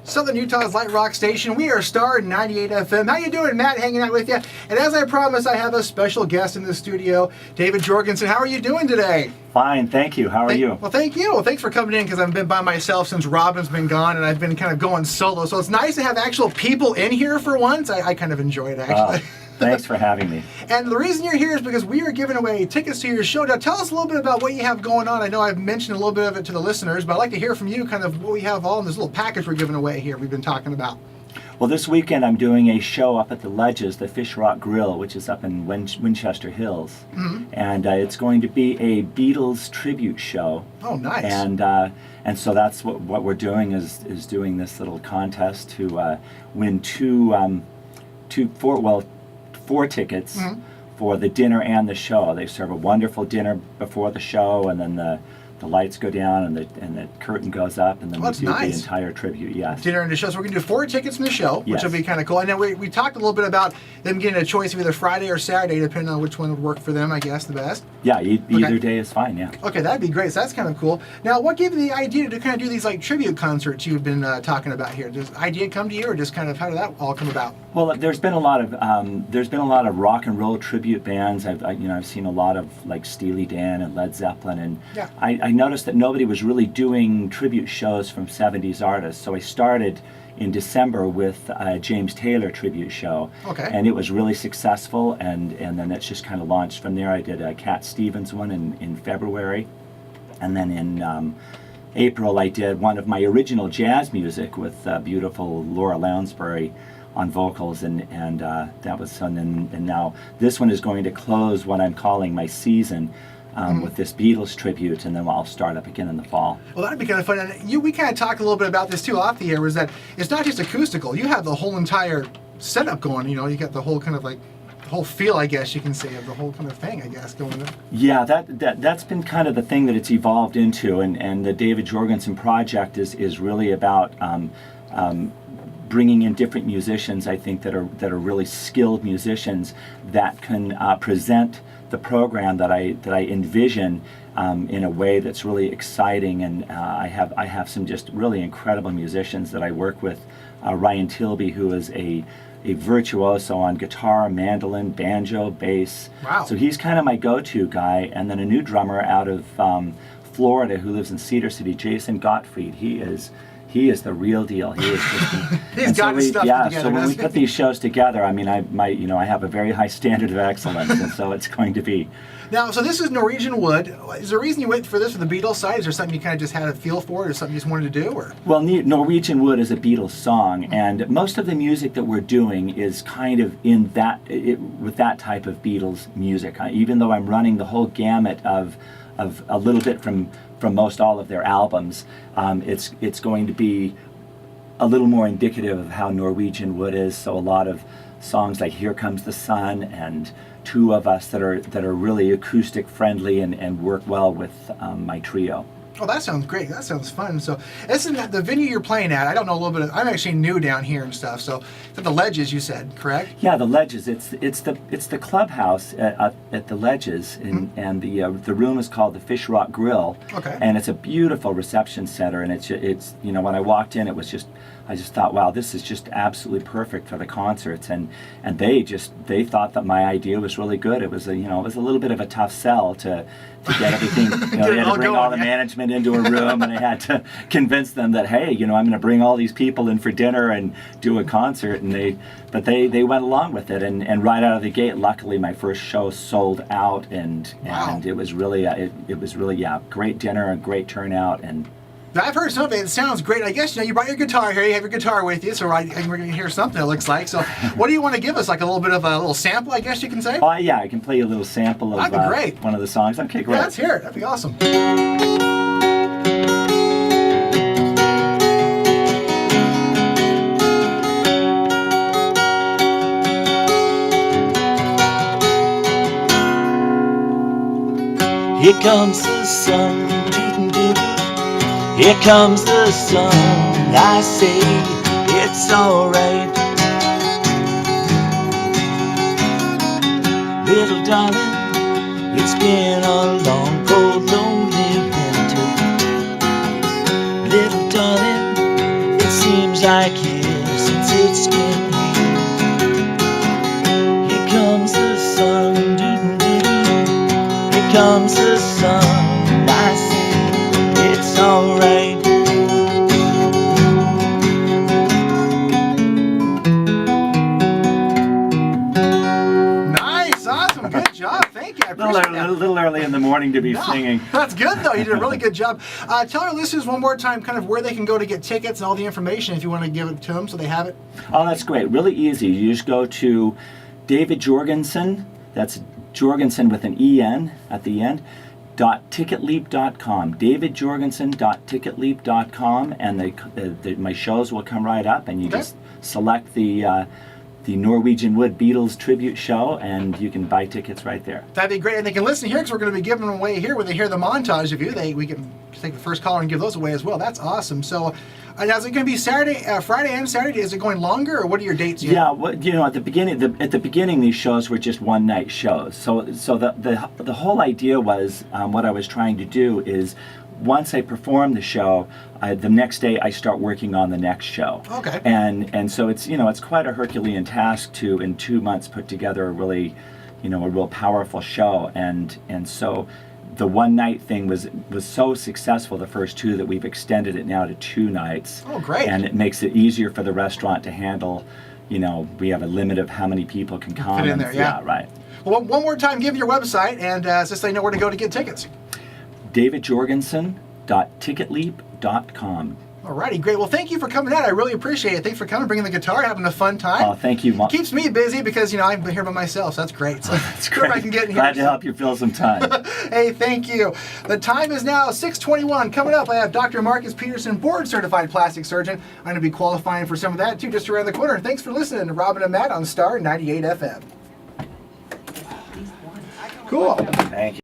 Southern Utah's Light Rock Station. We are Star 98 FM. How you doing, Matt? Hanging out with you. And as I promised, I have a special guest in the studio, David Jorgensen. How are you doing today? Fine, thank you. How are you? Well, thank you. Well, thanks for coming in because I've been by myself since Robin's been gone, and I've been kind of going solo. So it's nice to have actual people in here for once. I kind of enjoy it, actually. Thanks for having me. And the reason you're here is because we are giving away tickets to your show. Now, tell us a little bit about what you have going on. I know I've mentioned a little bit of it to the listeners, but I'd like to hear from you kind of what we have all in this little package we're giving away here we've been talking about. Well, this weekend I'm doing a show up at the Ledges, the Fish Rock Grill, which is up in Winchester Hills. Mm-hmm. And it's going to be a Beatles Tribute Show. Oh, nice. And so that's what we're doing is doing this little contest to win four tickets for the dinner and the show. They serve a wonderful dinner before the show, and then the lights go down and the curtain goes up, and then we do the entire tribute. Yes. Dinner and the show. So we're going to do 4 tickets in the show, which will be kind of cool. And then we talked a little bit about them getting a choice of either Friday or Saturday, depending on which one would work for them, I guess, the best. Yeah, either day is fine, yeah. Okay, that'd be great. So that's kind of cool. Now, what gave you the idea to kind of do these like tribute concerts you've been talking about here? Does the idea come to you, or just kind of how did that all come about? Well, there's been a lot of rock and roll tribute bands. I've seen a lot of like Steely Dan and Led Zeppelin, and I noticed that nobody was really doing tribute shows from 70s artists. So I started in December with a James Taylor tribute show, and it was really successful, and then it's just kind of launched from there. I did a Cat Stevens one in February, and then in April I did one of my original jazz music with beautiful Laura Lounsbury on vocals, and that was fun. And now this one is going to close what I'm calling my season with this Beatles tribute, and then I'll start up again in the fall. Well, that'd be kind of fun. And we kind of talked a little bit about this too off the air, was that it's not just acoustical. You have the whole entire setup going. You know, you got the whole kind of like the whole feel, I guess you can say, of the whole kind of thing, I guess, going on. Yeah, that's been kind of the thing that it's evolved into, and the David Jorgensen project is really about bringing in different musicians, I think, that are really skilled musicians that can present the program that I envision in a way that's really exciting. And I have some just really incredible musicians that I work with. Ryan Tilby, who is a virtuoso on guitar, mandolin, banjo, bass. Wow. So he's kind of my go-to guy. And then a new drummer out of Florida who lives in Cedar City, Jason Gottfried. He is the real deal. He is just he's got his stuff together. So when we put these shows together, I mean, I have a very high standard of excellence, and so it's going to be. Now, so this is Norwegian Wood. Is there a reason you went for this for the Beatles side? Is there something you kind of just had a feel for it, or something you just wanted to do? Or? Well, Norwegian Wood is a Beatles song, and most of the music that we're doing is kind of in with that type of Beatles music. Even though I'm running the whole gamut of a little bit from most all of their albums, it's going to be a little more indicative of how Norwegian Wood is. So a lot of songs like Here Comes the Sun and Two of Us that are really acoustic friendly and work well with my trio. Oh, that sounds great. That sounds fun. So, this is the venue you're playing at. I don't know a little bit. I'm actually new down here and stuff. So, it's at the Ledges, you said, correct? Yeah, the Ledges. It's the clubhouse at the Ledges, and the room is called the Fish Rock Grill. Okay. And it's a beautiful reception center. And it's when I walked in, I just thought, wow, this is just absolutely perfect for the concerts. And they thought that my idea was really good. It was a little bit of a tough sell to get everything. They had to bring all the management into a room, and I had to convince them that, hey, I'm going to bring all these people in for dinner and do a concert, and they went along with it, and right out of the gate, luckily my first show sold out, and it was really great dinner and great turnout. And I've heard something. It sounds great. I guess you brought your guitar here. You have your guitar with you, so we're going to hear something. It looks like. So, what do you want to give us? Like a little bit of a little sample, I guess you can say. Oh yeah, I can play you a little sample of one of the songs. Okay, great. Yeah, let's hear it. That'd be awesome. Here comes the sun. Here comes the sun, I say it's alright. Little darling, it's been a long, cold, lonely winter. Little darling, it's seems like years since it's been here. Here comes the sun, doo-doo-doo-doo. Here comes the sun, and I say it's alright. Nice, awesome, good job. Thank you. I A appreciate that. little early in the morning to be No, singing. that's good though. You did a really good job. Tell our listeners one more time, kind of where they can go to get tickets and all the information if you want to give it to them so they have it. Oh, that's great. Really easy. You just go to David Jorgensen. That's Jorgensen with an E-N at the end. .ticketleap.com. davidjorgensen.ticketleap.com, and my shows will come right up, and you Okay. just select the Norwegian Wood Beatles Tribute Show, and you can buy tickets right there. That'd be great, and they can listen here because we're going to be giving them away here. When they hear the montage of you, we can take the first caller and give those away as well. That's awesome. So, now is it going to be Saturday, Friday, and Saturday? Is it going longer, or what are your dates? Yeah, well, at the beginning, these shows were just one night shows. So the whole idea was what I was trying to do is, once I perform the show, the next day I start working on the next show. Okay. And so it's it's quite a Herculean task to in 2 months put together a really, a real powerful show. And so the one night thing was so successful, the first two, that we've extended it now to 2 nights. Oh, great. And it makes it easier for the restaurant to handle. We have a limit of how many people can come. Fit in there, yeah. Right. Well, one more time, give your website and so they know where to go to get tickets. davidjorgensen.ticketleap.com. Alrighty, great. Well, thank you for coming out. I really appreciate it. Thanks for coming, bringing the guitar, having a fun time. Oh, thank you. Keeps me busy because, I'm here by myself, so that's great. So That's wherever great. I can get in here. Glad to help you fill some time. Hey, thank you. The time is now 6:21. Coming up, I have Dr. Marcus Peterson, board-certified plastic surgeon. I'm going to be qualifying for some of that, too, just around the corner. Thanks for listening to Robin and Matt on Star 98 FM. Cool. Thank you.